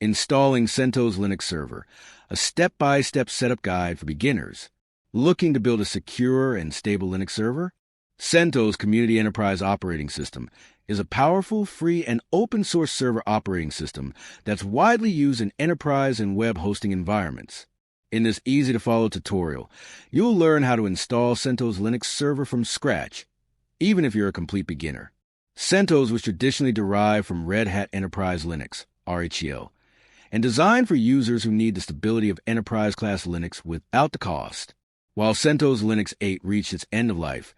Installing CentOS Linux Server, a step-by-step setup guide for beginners. Looking to build a secure and stable Linux server? CentOS Community Enterprise Operating System is a powerful, free, and open-source server operating system that's widely used in enterprise and web hosting environments. In this easy-to-follow tutorial, you'll learn how to install CentOS Linux Server from scratch, even if you're a complete beginner. CentOS was traditionally derived from Red Hat Enterprise Linux, RHEL, and designed for users who need the stability of enterprise-class Linux without the cost. While CentOS Linux 8 reached its end of life,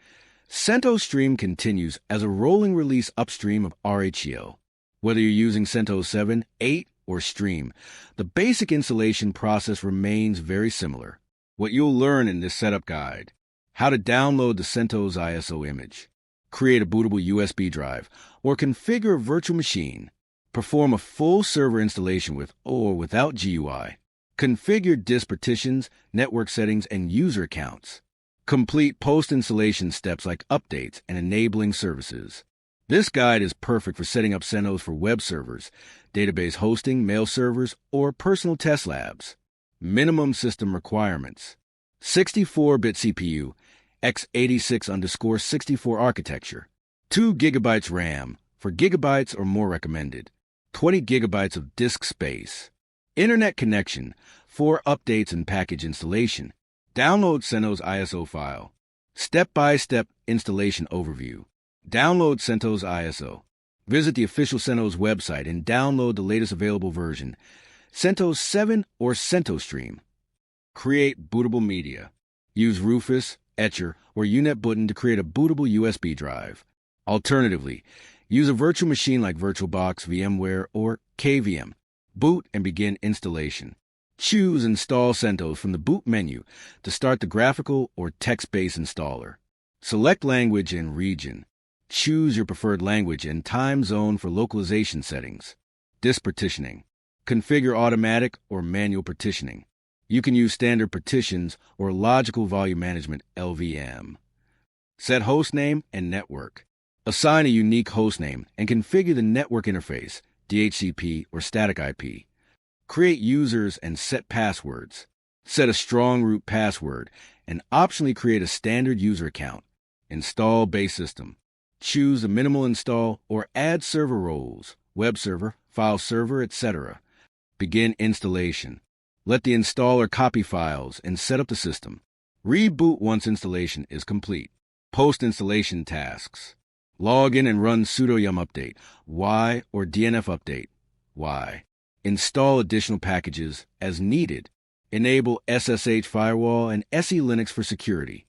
CentOS Stream continues as a rolling release upstream of RHEL. Whether you're using CentOS 7, 8, or Stream, the basic installation process remains very similar. What you'll learn in this setup guide: how to download the CentOS ISO image, create a bootable USB drive, or configure a virtual machine, perform a full server installation with or without GUI, configure disk partitions, network settings, and user accounts, complete post-installation steps like updates and enabling services. This guide is perfect for setting up CentOS for web servers, database hosting, mail servers, or personal test labs. Minimum system requirements: 64-bit CPU, x86_64 architecture, 2 GB RAM, for gigabytes or more recommended, 20 GB of disk space, internet connection, for updates and package installation. Download CentOS ISO file. Step-by-step installation overview. Download CentOS ISO. Visit the official CentOS website and download the latest available version, CentOS 7 or CentOS Stream. Create bootable media. Use Rufus, Etcher, or Unetbootin to create a bootable USB drive. Alternatively, use a virtual machine like VirtualBox, VMware, or KVM. Boot and begin installation. Choose Install CentOS from the boot menu to start the graphical or text-based installer. Select language and region. Choose your preferred language and time zone for localization settings. Disk partitioning. Configure automatic or manual partitioning. You can use standard partitions or logical volume management (LVM). Set hostname and network. Assign a unique hostname and configure the network interface, DHCP or static IP. Create users and set passwords. Set a strong root password and optionally create a standard user account. Install base system. Choose a minimal install or add server roles, web server, file server, etc. Begin installation. Let the installer copy files and set up the system. Reboot once installation is complete. Post-installation tasks. Log in and run sudo yum update, Y, or DNF update, Y. Install additional packages as needed. Enable SSH firewall and SE Linux for security.